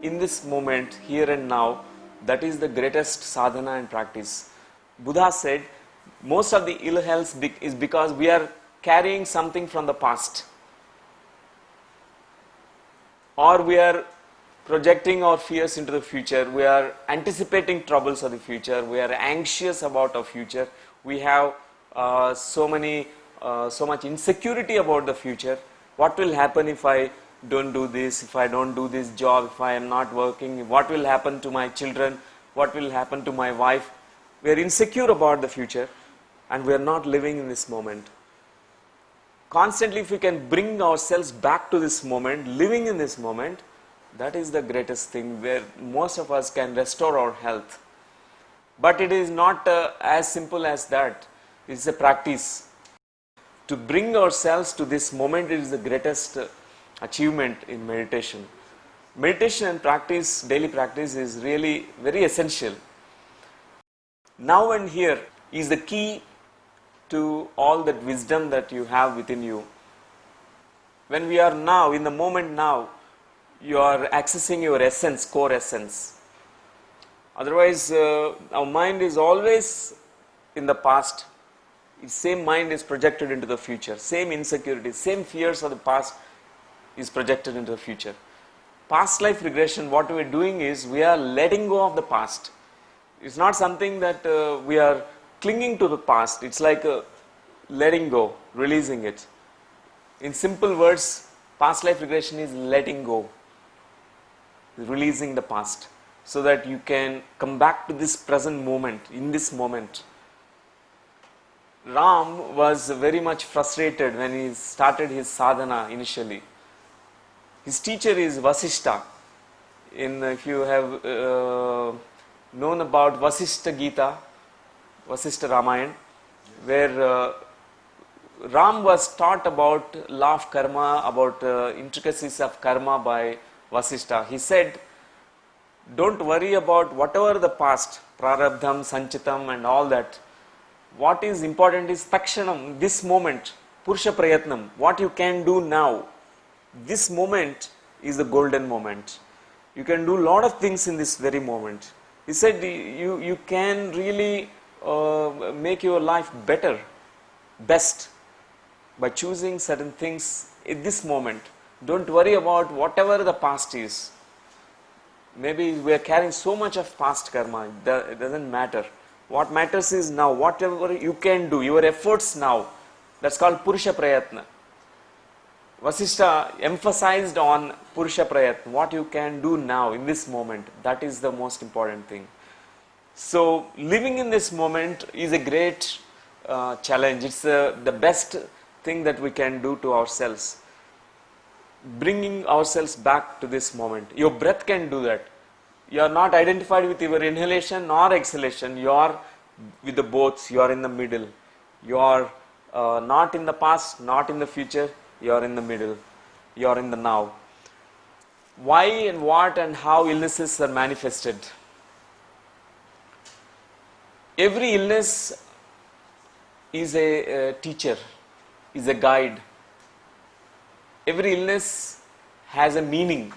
in this moment, here and now, that is the greatest sadhana and practice. Buddha said, most of the ill health is because we are carrying something from the past, or we are projecting our fears into the future, we are anticipating troubles of the future, we are anxious about our future, we have so much insecurity about the future. What will happen if I don't do this, if I don't do this job, if I am not working, what will happen to my children, what will happen to my wife? We are insecure about the future and we are not living in this moment. Constantly, if we can bring ourselves back to this moment, living in this moment, that is the greatest thing where most of us can restore our health. But it is not as simple as that. It's a practice. To bring ourselves to this moment is the greatest achievement in meditation. Meditation and practice, daily practice, is really very essential. Now and here is the key to all that wisdom that you have within you. When we are now, in the moment now, you are accessing your essence, core essence. Otherwise, our mind is always in the past. The same mind is projected into the future. Same insecurities, same fears of the past is projected into the future. Past life regression, what we are doing is we are letting go of the past. It's not something that we are clinging to the past. It's like letting go, releasing it. In simple words, past life regression is letting go, releasing the past, so that you can come back to this present moment, in this moment. Ram was very much frustrated when he started his sadhana initially. His teacher is Vasishta. If you have known about Vasishta Gita, Vasishta Ramayana, where Ram was taught about law of karma, about intricacies of karma by Vasishta. He said, don't worry about whatever the past, prarabdham, sanchitam and all that. What is important is takshanam, this moment, purusha prayatnam, what you can do now. This moment is the golden moment. You can do a lot of things in this very moment. He said you can really make your life better, best, by choosing certain things in this moment. Don't worry about whatever the past is. Maybe we are carrying so much of past karma, it doesn't matter. What matters is now, whatever you can do, your efforts now. That's called Purusha Prayatna. Vasishta emphasized on Purusha Prayatna, what you can do now in this moment. That is the most important thing. So, living in this moment is a great challenge. It's the best thing that we can do to ourselves. Bringing ourselves back to this moment. Your breath can do that. You are not identified with your inhalation or exhalation. You are with the both. You are in the middle. You are not in the past, not in the future. You are in the middle. You are in the now. Why and what and how illnesses are manifested. Every illness is a teacher, is a guide. Every illness has a meaning,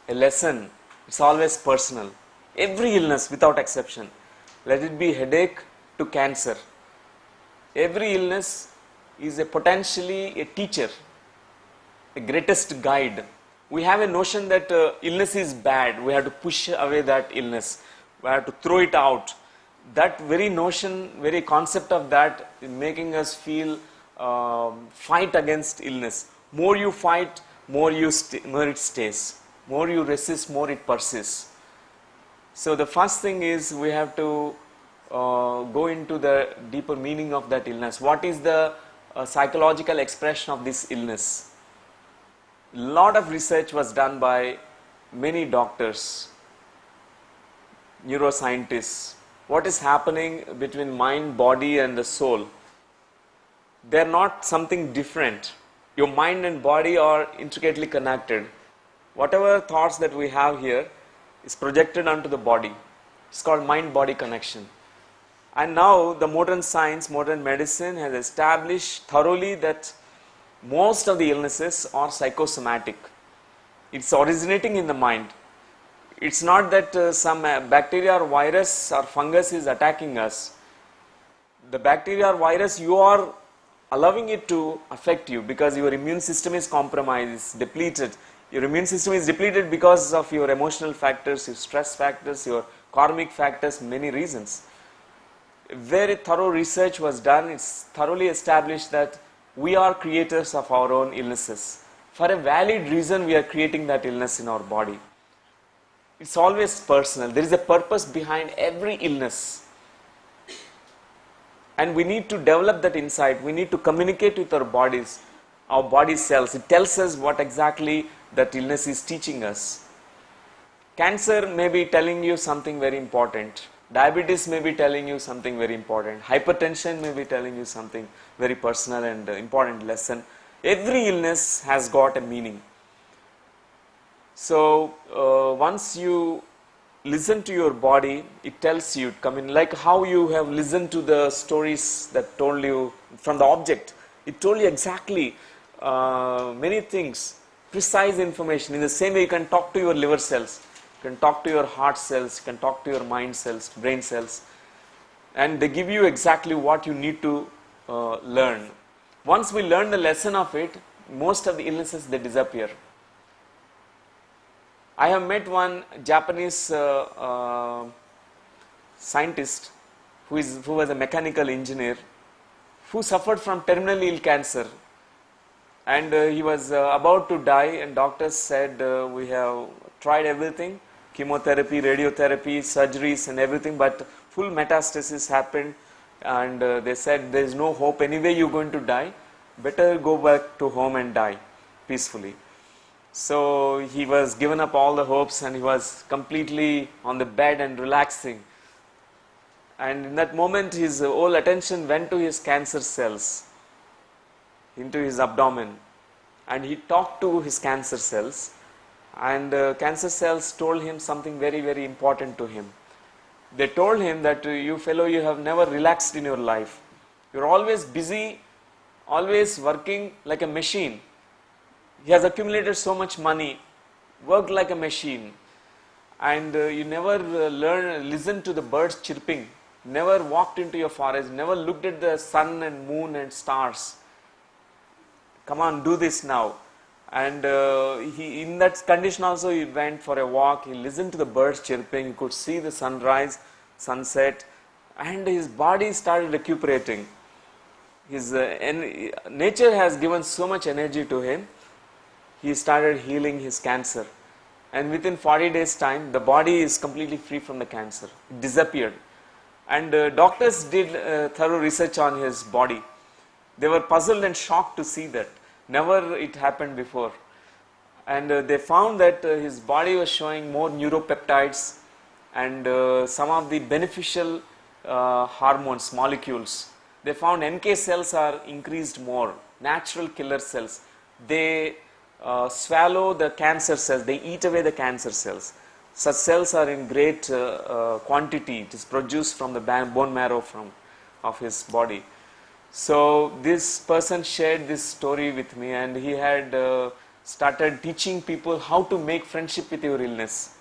a lesson. It's always personal. Every illness without exception. Let it be headache to cancer. Every illness is potentially a teacher, a greatest guide. We have a notion that illness is bad. We have to push away that illness. We have to throw it out. That very notion, very concept of that is making us feel fight against illness. More you fight, more it stays. More you resist, more it persists. So the first thing is we have to go into the deeper meaning of that illness. What is the psychological expression of this illness? A lot of research was done by many doctors, neuroscientists. What is happening between mind, body and the soul? They are not something different. Your mind and body are intricately connected. Whatever thoughts that we have here is projected onto the body. It's called mind-body connection. And now the modern science, modern medicine has established thoroughly that most of the illnesses are psychosomatic. It's originating in the mind. It's not that some bacteria or virus or fungus is attacking us. The bacteria or virus, you are allowing it to affect you because your immune system is compromised, depleted. Your immune system is depleted because of your emotional factors, your stress factors, your karmic factors, many reasons. Very thorough research was done. It's thoroughly established that we are creators of our own illnesses. For a valid reason, we are creating that illness in our body. It's always personal. There is a purpose behind every illness. And we need to develop that insight. We need to communicate with our bodies, our body cells. It tells us what exactly that illness is teaching us. Cancer may be telling you something very important. Diabetes may be telling you something very important. Hypertension may be telling you something very personal and important lesson. Every illness has got a meaning. So once you listen to your body, it tells you, like how you have listened to the stories that told you from the object. It told you exactly many things, precise information. In the same way, you can talk to your liver cells, you can talk to your heart cells, you can talk to your mind cells, brain cells, and they give you exactly what you need to learn. Once we learn the lesson of it, most of the illnesses, they disappear. I have met one Japanese scientist who was a mechanical engineer who suffered from terminally ill cancer, and he was about to die, and doctors said we have tried everything, chemotherapy, radiotherapy, surgeries and everything, but full metastasis happened, and they said there is no hope, anyway you are going to die, better go back to home and die peacefully. So he was given up all the hopes and he was completely on the bed and relaxing. And in that moment his whole attention went to his cancer cells, into his abdomen. And he talked to his cancer cells, and cancer cells told him something very, very important to him. They told him that you fellow, you have never relaxed in your life. You are always busy, always working like a machine. He has accumulated so much money, worked like a machine, and you never listened to the birds chirping, never walked into your forest, never looked at the sun and moon and stars. Come on, do this now. And he, in that condition also, he went for a walk, he listened to the birds chirping, he could see the sunrise, sunset, and his body started recuperating. His nature has given so much energy to him. He started healing his cancer, and within 40 days time the body is completely free from the cancer. It disappeared, and doctors did thorough research on his body. They were puzzled and shocked to see that never it happened before, and they found that his body was showing more neuropeptides and some of the beneficial hormones, molecules. They found NK cells are increased more, natural killer cells. They swallow the cancer cells, they eat away the cancer cells. Such cells are in great quantity. It is produced from the bone marrow of his body. So this person shared this story with me, and he had started teaching people how to make friendship with your illness.